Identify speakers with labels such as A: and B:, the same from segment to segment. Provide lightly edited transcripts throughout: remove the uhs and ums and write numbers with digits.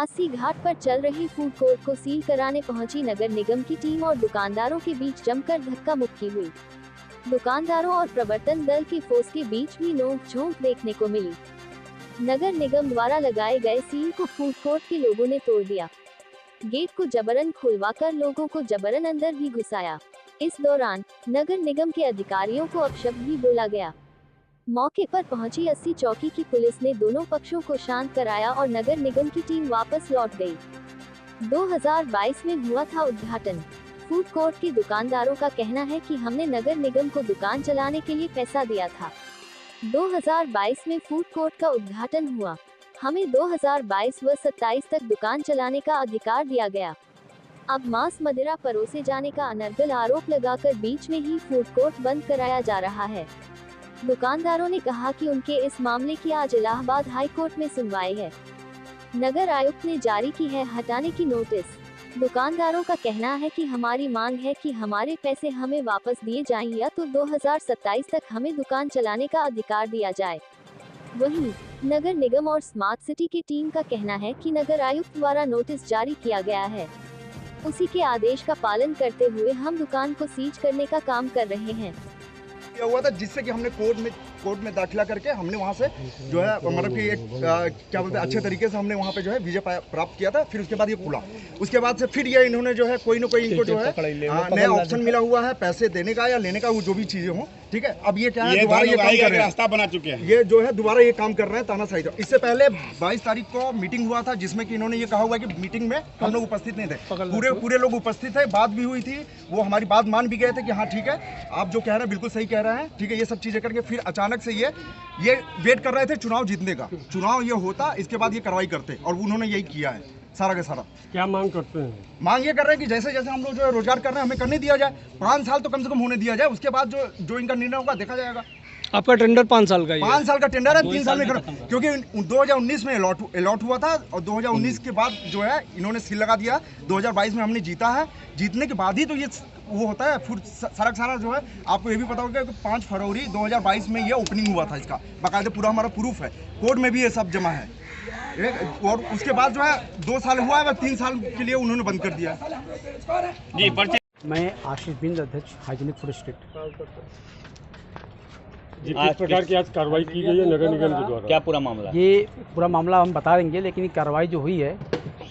A: अस्सी घाट पर चल रही फूड कोर्ट को सील कराने पहुंची नगर निगम की टीम और दुकानदारों के बीच जमकर धक्का मुक्की हुई। दुकानदारों और प्रवर्तन दल की फोर्स के बीच भी नोक-झोंक देखने को मिली। नगर निगम द्वारा लगाए गए सील को फूड कोर्ट के लोगों ने तोड़ दिया। गेट को जबरन खुलवाकर लोगों को जबरन अंदर भी घुसाया। इस दौरान नगर निगम के अधिकारियों को अपशब्द भी बोला गया। मौके पर पहुंची 80 चौकी की पुलिस ने दोनों पक्षों को शांत कराया और नगर निगम की टीम वापस लौट गई। 2022 में हुआ था उद्घाटन। फूड कोर्ट के दुकानदारों का कहना है कि हमने नगर निगम को दुकान चलाने के लिए पैसा दिया था। 2022 में फूड कोर्ट का उद्घाटन हुआ। हमें 2022 व 27 तक दुकान चलाने का अधिकार दिया गया। अब मांस मदिरा परोसे जाने का अनर्गल आरोप लगाकर बीच में ही फूड कोर्ट बंद कराया जा रहा है। दुकानदारों ने कहा कि उनके इस मामले की आज इलाहाबाद हाई कोर्ट में सुनवाई है। नगर आयुक्त ने जारी की है हटाने की नोटिस। दुकानदारों का कहना है कि हमारी मांग है कि हमारे पैसे हमें वापस दिए जाएं या तो 2027 तक हमें दुकान चलाने का अधिकार दिया जाए। वहीं नगर निगम और स्मार्ट सिटी की टीम का कहना है कि नगर आयुक्त द्वारा नोटिस जारी किया गया है, उसी के आदेश का पालन करते हुए हम दुकान को सीज करने का काम कर रहे हैं।
B: क्या हुआ था जिससे कि हमने कोर्ट में दाखिला करके हमने वहाँ से जो है मतलब कि एक क्या बोलते हैं अच्छे तरीके से हमने वहाँ पे जो है विजय प्राप्त किया था। फिर उसके बाद ये खुला, उसके बाद से फिर ये इन्होंने जो है कोई ना कोई इनको जो है नया ऑप्शन मिला हुआ है पैसे देने का या लेने का, वो जो भी चीजें हों, ठीक है। अब ये क्या है दोबारा ये काम कर रहे हैं, रास्ता बना चुके हैं, ये जो है दोबारा ये काम कर रहे हैं तानाशाही। इससे पहले 22 तारीख को मीटिंग हुआ था जिसमें कि इन्होंने ये कहा हुआ है कि मीटिंग में हम लोग उपस्थित नहीं थे, पूरे लोग उपस्थित थे, बात भी हुई थी, वो हमारी बात मान भी गए थे कि हाँ ठीक है आप जो कह रहे हैं बिल्कुल सही कह रहे हैं, ठीक है। ये सब चीजें करके फिर अचानक से ये वेट कर रहे थे चुनाव जीतने का, चुनाव ये होता इसके बाद ये कार्रवाई करते, और उन्होंने यही किया है सारा का सारा।
C: क्या मांग करते हैं?
B: मांग ये कर रहे हैं कि जैसे जैसे हम लोग जो है रोजगार कर रहे हैं हमें करने दिया जाए, 5 साल तो कम से कम होने दिया जाए, उसके बाद जो इनका निर्णय होगा देखा जाएगा।
C: आपका टेंडर 5 साल का है?
B: 5 साल का टेंडर है, 3 साल में क्योंकि 2019 में अलॉट हुआ था और 2019 के बाद जो है इन्होंने सील लगा दिया। 2022 में हमने जीता है, जीतने के बाद ही तो ये वो होता है फूड सारा जो है। आपको ये भी पता होगा कि 5 फरवरी 2022 में ये ओपनिंग हुआ था, इसका बाकायदे पूरा हमारा प्रूफ है, कोर्ट में भी ये सब जमा है। और उसके बाद जो है 2 साल हुआ है, 3 साल के लिए उन्होंने बंद कर दिया जी।
D: मैं आशीष बिंद, अध्यक्ष हाइजीनिक फूड स्ट्रीट।
C: जी, किस प्रकार की आज कार्रवाई की गई है नगर निगम के द्वारा?
E: क्या पूरा मामला?
D: ये पूरा मामला हम बता देंगे, लेकिन ये कार्रवाई जो हुई है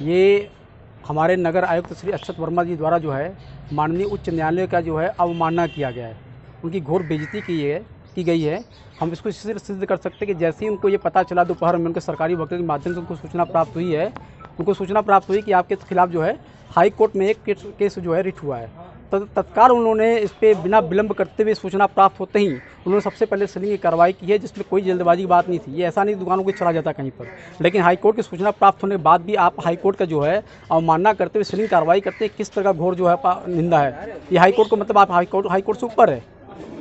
D: ये हमारे नगर आयुक्त श्री अक्षत वर्मा जी द्वारा जो है माननीय उच्च न्यायालय का जो है अवमानना किया गया है, उनकी घोर बेइज्जती की गई है। हम इसको सिद्ध कर सकते हैं कि जैसे ही उनको ये पता चला दोपहर में, उनके सरकारी वकील के माध्यम से उनको सूचना प्राप्त हुई है, कि आपके खिलाफ जो है हाई कोर्ट में एक केस जो है रिट हुआ है, तो तत्काल उन्होंने इस पर बिना विलंब करते हुए सूचना प्राप्त होते ही उन्होंने सबसे पहले सीलिंग की कार्रवाई की है, जिसमें कोई जल्दबाजी की बात नहीं थी। ये ऐसा नहीं दुकानों को चला जाता कहीं पर, लेकिन हाईकोर्ट की सूचना प्राप्त होने के बाद भी आप हाईकोर्ट का जो है अवमानना करते हुए सीलिंग कार्रवाई करते हैं, किस तरह का घोर जो है निंदा है। ये हाईकोर्ट को मतलब आप हाईकोर्ट से ऊपर है,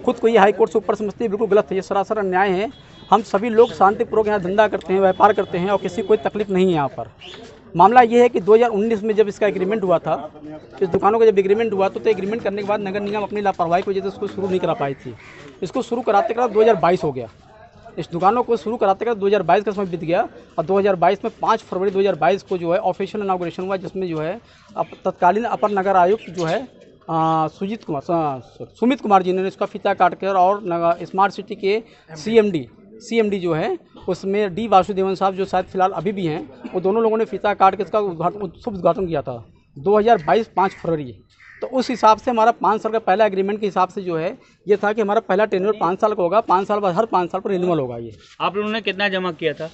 D: खुद को ये हाईकोर्ट से ऊपर समझते हैं, बिल्कुल गलत है, ये सरासर अन्याय है। हम सभी लोग शांतिपूर्वक यहाँ धंधा करते हैं, व्यापार करते हैं और किसी कोई तकलीफ नहीं है यहाँ पर। मामला ये है कि 2019 में जब इसका एग्रीमेंट हुआ था, इस दुकानों का जब एग्रीमेंट हुआ तो एग्रीमेंट करने के बाद नगर निगम अपनी लापरवाही की वजह से इसको शुरू नहीं करा पाई थी। इसको शुरू कराते 2022 हो गया, इस दुकानों को शुरू कराते 2022 का समय बीत गया और 2022 में 5 फरवरी 2022 को जो है ऑफिशियल इनॉग्रेशन हुआ, जिसमें जो है तत्कालीन अपर नगर आयुक्त जो है सुमित कुमार जी ने इसका फीता काट कर, और स्मार्ट सिटी के सीएमडी जो है उसमें डी वासुदेवन साहब जो शायद फिलहाल अभी भी हैं, वो दोनों लोगों ने फीता काट के इसका शुभ उद्घाटन किया था 2022 5 फरवरी। तो उस हिसाब से हमारा 5 साल का पहला एग्रीमेंट के हिसाब से जो है ये था कि हमारा पहला टेन्योर 5 साल का होगा, 5 साल बाद हर 5 साल पर रिन्यूअल होगा। ये
E: आप लोगों ने कितना जमा किया था?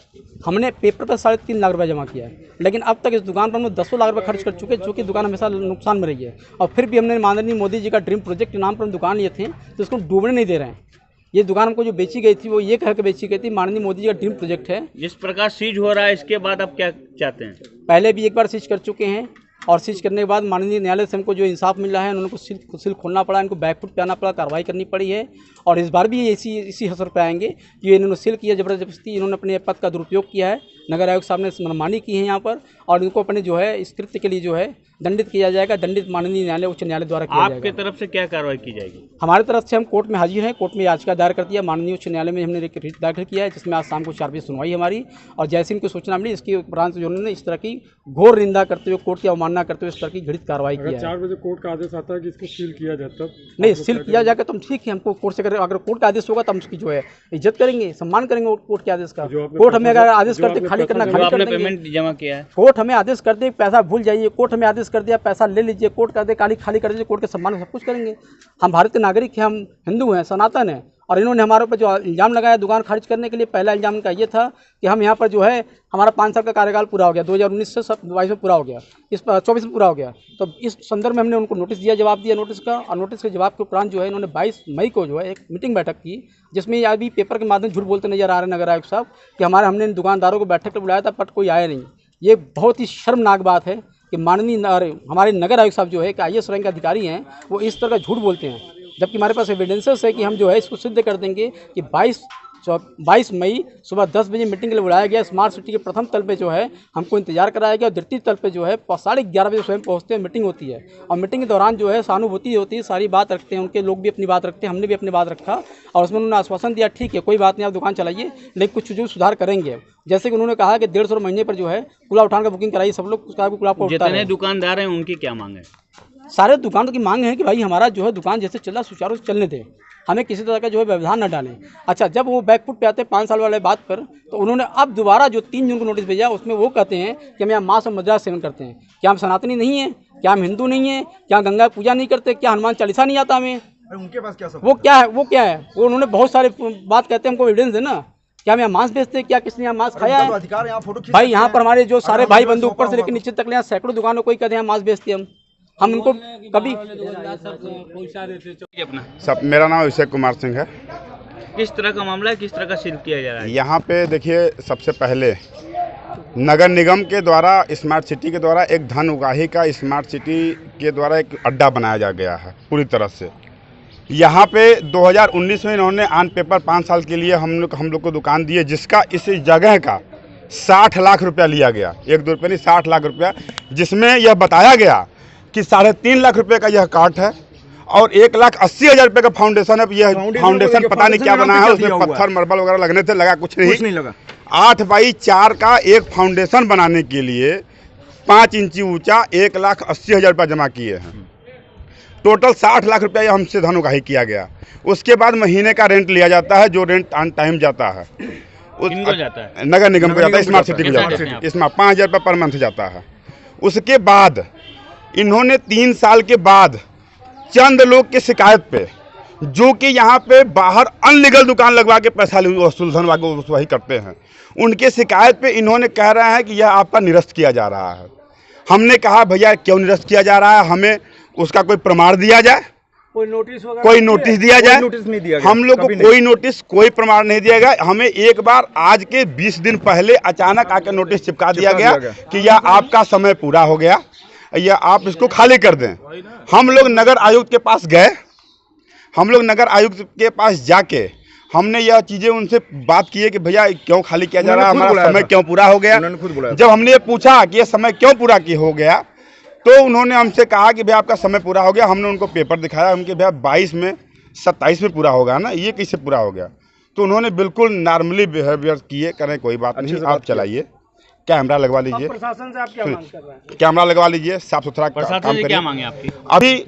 D: हमने पेपर पर 3.5 लाख रुपये जमा किया है, लेकिन अब तक इस दुकान पर हम 10 लाख रुपये खर्च कर चुके हैं, चूँकि दुकान हमेशा नुकसान में रही है। और फिर भी हमने माननीय मोदी जी का ड्रीम प्रोजेक्ट के नाम पर हम दुकान लिए थे, तो इसको डूबने नहीं दे रहे हैं। ये दुकान हमको जो बेची गई थी वो ये कह के बेची गई थी माननीय मोदी जी का ड्रीम प्रोजेक्ट है।
E: जिस प्रकार सीज हो रहा है इसके बाद आप क्या चाहते हैं?
D: पहले भी एक बार सीज कर चुके हैं और सीज करने के बाद माननीय न्यायालय से हमको जो इंसाफ मिल रहा है, उन्होंने को सील खोलना पड़ा, इनको बैकफुट पे आना पड़ा, कार्रवाई करनी पड़ी है। और इस बार भी ये इसी हसर पे आएंगे कि इन्होंने सील किया, ज़बरदस्ती इन्होंने अपने पद का दुरुपयोग किया है। नगर आयोग साहब ने मनमानी की है यहाँ पर, और इनको अपने जो है इस कृत्य के लिए जो है दंडित किया जाएगा। दंडित माननीय न्यायालय उच्च न्यायालय द्वारा किया जाएगा।
E: आपके तरफ से क्या कार्रवाई की जाएगी?
D: हमारी तरफ से हम कोर्ट में हाजिर हैं, कोर्ट में याचिका दायर कर दिया, माननीय उच्च न्यायालय में हमने रिट दाखिल किया है, जिसमें आज शाम को 4 बजे सुनवाई हमारी। और जैसे इनको सूचना मिली, इसके उपरांत जो उन्होंने इस तरह की घोर निंदा करते हुए, कोर्ट की अवमानना करते हुए इस तरह की घृणित कार्रवाई की है।
C: 4 बजे कोर्ट का आदेश आता है कि इसको सील किया जाए, तब
D: नहीं, सील किया जाएगा तो हम ठीक है, हमको कोर्ट से अगर कोर्ट का आदेश होगा तो हम उसकी जो है इज्जत करेंगे, सम्मान करेंगे कोर्ट के आदेश का। कोर्ट हमें अगर आदेश करते खाली करना, खाली कर देंगे।
E: पेमेंट जमा किया है,
D: कोर्ट हमें आदेश कर दे पैसा भूल जाइए, कोर्ट हमें आदेश कर दिया पैसा ले लीजिए, कोर्ट कर दे खाली कर दीजिए, कोर्ट के सम्मान में सब कुछ करेंगे। हम भारतीय नागरिक हैं, हम हिंदू हैं, सनातन हैं। और इन्होंने हमारे ऊपर जो इल्ज़ाम लगाया दुकान खारिज करने के लिए, पहला इल्ज़ाम इनका ये था कि हम यहाँ पर जो है हमारा 5 साल का कार्यकाल पूरा हो गया, 2019 से 22 में पूरा हो गया, इस 24 में पूरा हो गया। तो इस संदर्भ में हमने उनको नोटिस दिया, जवाब दिया नोटिस का, और नोटिस के जवाब के उपरांत जो है इन्होंने 22 मई को जो है एक मीटिंग बैठक की, जिसमें अभी पेपर के माध्यम झूठ बोलते नजर आ रहे हैं नगर आयुक्त साहब कि हमने इन दुकानदारों को बैठक पर बुलाया था बट कोई आया नहीं। ये बहुत ही शर्मनाक बात है कि माननीय हमारे नगर आयुक्त साहब जो है कि IAS रैंक के अधिकारी हैं, वो इस तरह का झूठ बोलते हैं, जबकि हमारे पास एविडेंसेस है कि हम जो है इसको सिद्ध कर देंगे कि 22 मई सुबह 10 बजे मीटिंग के लिए बुलाया गया। स्मार्ट सिटी के प्रथम तल पे जो है हमको इंतजार कराया गया, और द्वितीय तल पे जो है 11:30 बजे स्वयं पहुंचते हैं, मीटिंग होती है। और मीटिंग के दौरान जो है सहानुभूति होती है, सारी बात रखते हैं, उनके लोग भी अपनी बात रखते हैं, हमने भी अपनी बात रखा, और उसमें उन्होंने आश्वासन दिया ठीक है कोई बात नहीं, आप दुकान चलाइए, लेकिन कुछ चीज़ों सुधार करेंगे। जैसे कि उन्होंने कहा कि 150 महीने पर जो है कूड़ा उठाने का बुकिंग कराइए, सब लोग उसका कूड़ा उठाते हैं।
E: जितने दुकानदार हैं उनकी क्या मांग है?
D: सारे दुकानों की मांग है कि भाई हमारा जो है दुकान जैसे चल रहा सुचारू रूप से चलने दें, हमें किसी तरह का जो है व्यवधान न डालें। अच्छा, जब वो बैकफुट पे आते हैं 5 साल वाले बात पर, तो उन्होंने अब दोबारा जो 3 जून को नोटिस भेजा, उसमें वो कहते हैं कि हम यहाँ मांस और मदिरा सेवन करते हैं। क्या हम सनातनी नहीं हैं? क्या हम हिंदू नहीं हैं? क्या गंगा पूजा नहीं करते? क्या हनुमान चालीसा नहीं आता हमें?
B: उनके पास क्या सब
D: वो क्या है? वो उन्होंने बहुत सारे बात कहते हैं, हमको एविडेंस है ना। क्या हम यहाँ मांस बेचते हैं? क्या किसने यहाँ मांस खाया है?
B: अधिकार यहाँ फोटो
D: भाई यहाँ पर हमारे जो सारे भाई बंधु ऊपर से लेकर नीचे तक यहाँ सैकड़ों दुकानों कोई कहते हैं मांस बेचते हैं हम उनको कभी।
E: अपना
F: सब मेरा नाम अभिषेक कुमार सिंह है।
E: किस तरह का मामला है, किस तरह का सील किया जा रहा है?
F: यहाँ पे देखिए, सबसे पहले नगर निगम के द्वारा स्मार्ट सिटी के द्वारा एक धन उगाही का स्मार्ट सिटी के द्वारा एक अड्डा बनाया जा गया है पूरी तरह से। यहाँ पे 2019 में इन्होंने ऑन पेपर 5 साल के लिए हम लोग को दुकान दी है, जिसका इस जगह का 60 लाख रुपया लिया गया, 1-2 रुपये नहीं 60 लाख रुपया, जिसमें यह बताया गया कि 3.5 लाख रुपए का यह काट है और 1,80,000 रुपये का फाउंडेशन है। यह फाउंडेशन पता नहीं क्या बना है, उसमें पत्थर मार्बल वगैरह लगने थे, लगा कुछ नहीं
B: लगा।
F: 8x4 का एक फाउंडेशन बनाने के लिए 5 इंची ऊंचा 1,80,000 रुपये जमा किए हैं। टोटल 60 लाख रुपया हमसे धन उगाही किया गया। उसके बाद महीने का रेंट लिया जाता है, जो रेंट ऑन टाइम जाता है,
E: किनको जाता है?
F: नगर निगम को जाता है, स्मार्ट सिटी को जाता है। इसमें 5,000 रुपये पर मंथ जाता है। उसके बाद इन्होंने 3 साल के बाद चंद लोग की शिकायत पे, जो कि यहाँ पे बाहर अनलीगल दुकान लगवा के पैसा वसूल धन वही करते हैं, उनके शिकायत पे इन्होंने कह रहा है कि यह आपका निरस्त किया जा रहा है। हमने कहा भैया क्यों निरस्त किया जा रहा है, हमें उसका कोई प्रमाण दिया जाए, कोई नोटिस दिया जाए।
B: नोटिस नहीं दिया गया,
F: हम लोग को कोई नोटिस कोई प्रमाण नहीं दिया गया। हमें एक बार आज के 20 दिन पहले अचानक आकर नोटिस चिपका दिया गया कि यह आपका समय पूरा हो गया, या आप इसको खाली कर दें। हम लोग नगर आयुक्त के पास गए, हम लोग नगर आयुक्त के पास जाके हमने यह चीज़ें उनसे बात की है कि भैया क्यों खाली किया जा रहा है, हमारा समय क्यों पूरा हो गया। जब हमने ये पूछा कि यह समय क्यों पूरा हो गया, तो उन्होंने हमसे कहा कि भैया आपका समय पूरा हो गया। हमने उनको पेपर दिखाया, उनके भैया 22 में 27 में पूरा होगा ना, ये कैसे पूरा हो गया। तो उन्होंने बिल्कुल नॉर्मली बिहेवियर किए, करें कोई बात नहीं, आप चलाइए, कैमरा लगवा लीजिए।
D: प्रशासन से आप क्या मांग कर रहे हैं?
F: कैमरा लगवा लीजिए, साफ सुथरा
E: प्रशासन से क्या मांगे आपकी?
F: अभी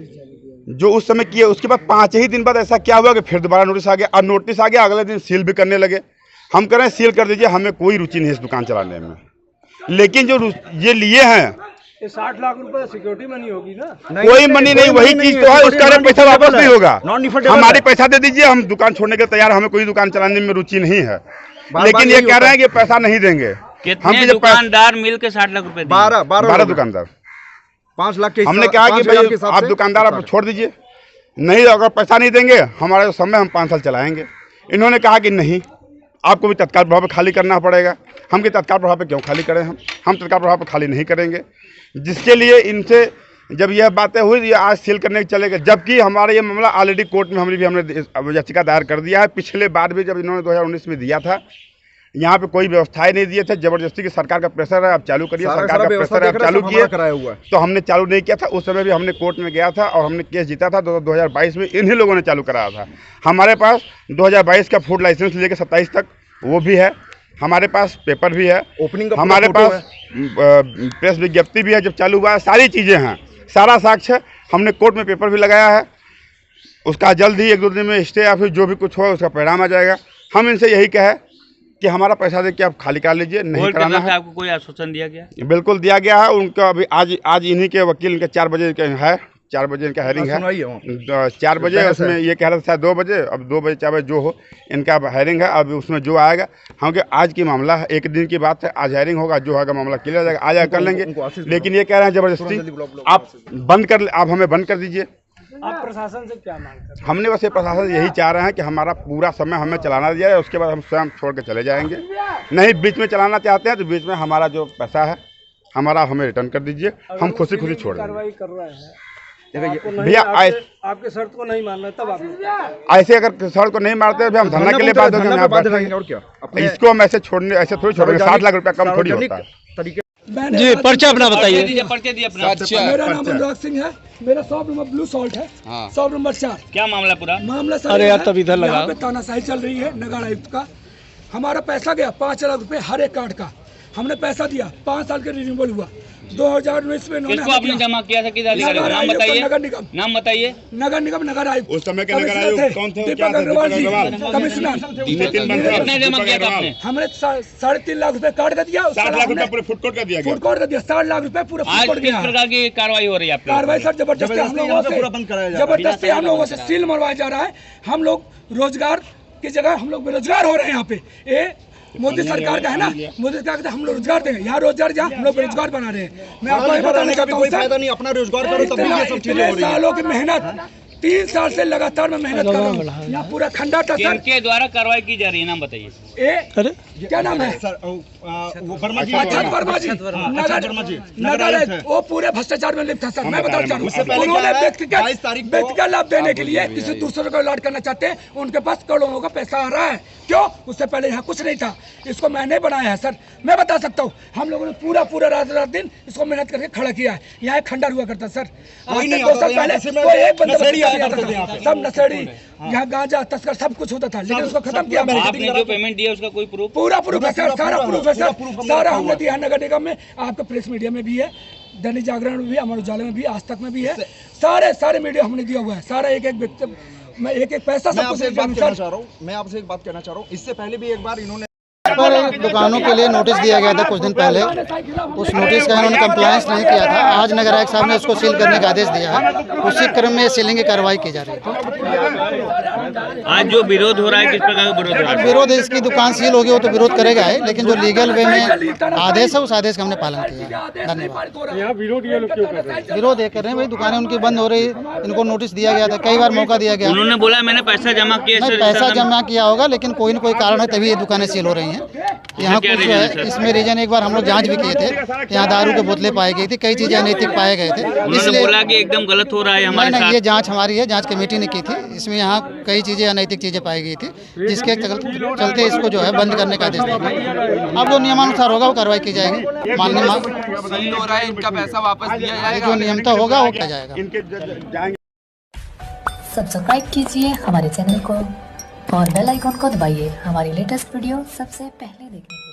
F: जो उस समय किए, उसके बाद 5 ही दिन बाद ऐसा क्या हुआ कि फिर दोबारा नोटिस आ गया, और नोटिस आ गया अगले दिन सील भी करने लगे। हम कह रहे हैं सील कर दीजिए, हमें कोई रुचि नहीं इस दुकान चलाने में। लेकिन जो ये लिए हैं
C: 60 लाख रुपए सिक्योरिटी मनी होगी ना?
F: कोई मनी नहीं, वही चीज तो है, उसका पैसा वापस नहीं होगा। हमारी पैसा दे दीजिए, हम दुकान छोड़ने के तैयार, हमें कोई दुकान चलाने में रुचि नहीं है। लेकिन ये कह रहे हैं कि पैसा नहीं देंगे।
E: कितने दुकानदार मिल के 60 लाख रुपए?
F: 12 दुकानदार,
B: 5 लाख के।
F: हमने कहा कि भाई आप दुकानदार आप छोड़ दीजिए, नहीं अगर पैसा नहीं देंगे हमारा जो समय हम 5 साल चलाएंगे। इन्होंने कहा कि नहीं, आपको भी तत्काल प्रभाव पर खाली करना पड़ेगा। हम कि तत्काल प्रभाव पर क्यों खाली करें, हम तत्काल प्रभाव पर खाली नहीं करेंगे। जिसके लिए इनसे जब यह बातें हुई, ये आज सील करने के चले गए, जबकि हमारा ये मामला ऑलरेडी कोर्ट में हमने याचिका दायर कर दिया है। पिछले बार भी जब इन्होंने 2019 में दिया था, यहाँ पे कोई व्यवस्थाएं नहीं दिए थे, जबरदस्ती की सरकार का प्रेशर है, आप चालू करिए, सरकार का प्रेशर है, आप चालू किए, तो हमने चालू नहीं किया था। उस समय भी हमने कोर्ट में गया था और हमने केस जीता था। 2022 में इन्हीं लोगों ने चालू कराया था। हमारे पास 2022 का फूड लाइसेंस लेके 27 तक वो भी है, हमारे पास पेपर भी है, ओपनिंग हमारे पास प्रेस विज्ञप्ति भी है जब चालू हुआ है, सारी चीज़ें हैं, सारा साक्ष्य हमने कोर्ट में पेपर भी लगाया है। उसका जल्द ही 1-2 दिन में स्टे या फिर जो भी कुछ हो उसका परिणाम आ जाएगा। हम इनसे यही कहे कि हमारा पैसा दे के आप खाली कर लीजिए, नहीं कराना है।
E: आपको कोई आश्वासन दिया गया?
F: बिल्कुल दिया गया है। उनका अभी आज इन्हीं के वकील इनके 4 बजे है, 4 बजे इनका हेयरिंग है, 4 बजे। उसमें ये कह रहा था 2 बजे, अब 2 बजे 4 बजे जो हो इनका हेयरिंग है। अब उसमें जो आएगा, हम आज की मामला है, 1 दिन की बात है, आज हेयरिंग होगा, जो होगा मामला क्लियर हो जाएगा, आ जाएगा कर लेंगे। लेकिन ये कह रहे हैं जबरदस्ती आप हमें बंद कर दीजिए।
C: आप प्रशासन से क्या मांग करते हैं?
F: हमने बस ये प्रशासन से यही चाह रहे हैं कि हमारा पूरा समय हमें चलाना दिया जाए, उसके बाद हम स्वयं छोड़ के चले जाएंगे। नहीं बीच में चलाना चाहते हैं तो बीच में हमारा जो पैसा है हमारा हमें रिटर्न कर दीजिए, हम खुशी खुशी छोड़ देंगे।
C: कार्रवाई कर रहे हैं
F: भैया
C: आपके शर्त को नहीं मान रहे, तब आप
F: ऐसे अगर शर्त को नहीं मारते तो हम धरना के लिए बात होंगे और क्या। इसको हम ऐसे थोड़ी छोड़ेंगे। 60 लाख रुपया कम थोड़ी होता है।
G: जी पर्चा अपना बताइए।
E: पर्चे दिए अपना।
G: मेरा नाम अनुराग सिंह है, मेरा शॉप नंबर ब्लू सॉल्ट है, शॉप नंबर 4।
E: क्या मामला पूरा?
G: मामला सर
D: अरे यार तब इधर लगा।
G: यहाँ पे तानाशाही चल रही है नगर आयुक्त का। हमारा पैसा गया 5 लाख रुपए हर एक कार्ड का, हमने पैसा दिया, 5 साल के रिन्यूअल हुआ। 2019 में
E: किसको आपने जमा किया था? किस अधिकारी को? नाम बताइए।
G: नगर निगम,
E: नाम बताइए।
G: नगर निगम नगर आयुक्त
F: उस समय के नगर आयुक्त कौन थे?
G: दीपक अग्रवाल जी कमिश्नर।
E: कितना जमा किया था आपने?
G: हमने 3.5 लाख रुपए कार्ड का दिया,
F: 60 लाख रुपया पूरे फूड कोर्ट का दिया गया।
G: फूड कोर्ट का दिया 60 लाख रुपए पूरा फूड
E: आज
G: कोर्ट
E: किस
G: गया।
E: प्रकार की कार्रवाई हो रही है?
G: कार्रवाई सर जबरदस्ती हम लोगों से सील मरवाया जा रहा है। हम लोग रोजगार की जगह हम लोग बेरोजगार हो रहे हैं। यहाँ पे ये मोदी सरकार का है ना, मोदी सरकार का हम लोग रोजगार देंगे, यहाँ रोजगार जहाँ हम लोग बेरोजगार बना रहे हैं। मैं आपको ये बताने का कोई फायदा नहीं, अपना रोजगार करो तब ये सब चीजें हो रही हैं। सालों की मेहनत, 3 साल से लगातार मैं मेहनत कर रहा हूँ। यहाँ पूरा खंडा था सर।
E: किनके द्वारा कार्रवाई की जा रही है? नाम बताइए।
G: क्या नाम है सर? वर्मा जी, नगर वो पूरे भ्रष्टाचार में लिप्त था सर। मैं बताना चाह रहा हूँ, उन्होंने व्यक्तिगत लाभ देने के लिए किसी दूसरे को अलॉट करना चाहते हैं। उनके पास करोड़ों का पैसा आ रहा है। क्यों? उससे पहले यहाँ कुछ नहीं था। इसको मैंने बनाया है सर, मैं बता सकता हूँ। हम लोगों ने पूरा रात दिन इसको मेहनत करके खड़ा किया है। यहाँ एक खंडर हुआ करता सर, आज से 2 साल पहले कोई एक बंदा सब नशेड़ी, यहाँ गांजा तस्कर सब कुछ होता था, लेकिन उसको खत्म किया।
E: आपने जो पेमेंट दिया उसका कोई प्रूफ?
G: पूरा प्रूफ है सर, सारा प्रूफ है सर, सारा हमने दिया है नगर निगम में। आपका प्रेस मीडिया में भी है, दैनिक जागरण में भी, अमर उजाला में भी, आज तक में भी है। सारे मीडिया हमने दिया हुआ है। सारा एक व्यक्ति, मैं एक पैसा सब कुछ।
B: मैं आपसे एक बात कहना चाह रहा हूँ, इससे पहले भी एक बार इन्होंने
H: पर दुकानों के लिए नोटिस दिया गया था कुछ दिन पहले। उस नोटिस का इन्होंने कंप्लायंस नहीं किया था। आज नगर आयुक्त साहब ने उसको सील करने का आदेश दिया है। उसी क्रम में सीलिंग की कार्रवाई की जा रही है।
E: आज जो विरोध हो रहा है, किस प्रकार का विरोध हो रहा है?
H: विरोध, इसकी दुकान सील होगी वो तो विरोध करेगा है, लेकिन जो लीगल वे में आदेश है उस आदेश का हमने पालन किया है। धन्यवाद।
C: यहाँ विरोध ये लोग क्यों कर रहे हैं?
H: विरोध ये कर रहे हैं भाई, दुकानें उनकी बंद हो रही, इनको नोटिस दिया गया था, कई बार मौका दिया गया।
E: उन्होंने बोला मैंने पैसा जमा किया।
H: नहीं, पैसा जमा किया होगा, लेकिन कोई न कोई कारण है तभी ये दुकानें सील हो रही हैं। यहाँ कुछ जो है इसमें रीजन, एक बार हम लोग जांच भी किए थे, यहाँ दारू के बोतलें पाई गई थी, कई चीजें अनैतिक पाए गए थे।
E: इसलिए बोला कि एकदम गलत हो रहा है हमारे साथ।
H: ये जांच हमारी है, जांच कमेटी ने की थी। इसमें यहाँ कई चीजें अनैतिक चीजें पाई गई थी, जिसके चलते इसको जो है बंद करने का आदेश दिया। अब जो नियमानुसार होगा वो कार्रवाई की जाएगी। माननीय
I: हो रहा है, इनका पैसा वापस दिया जाएगा,
H: जो नियमता होगा वो किया जाएगा।
J: सब्सक्राइब कीजिए हमारे चैनल को और बेल आइकॉन को दबाइए हमारी लेटेस्ट वीडियो सबसे पहले देखने के लिए।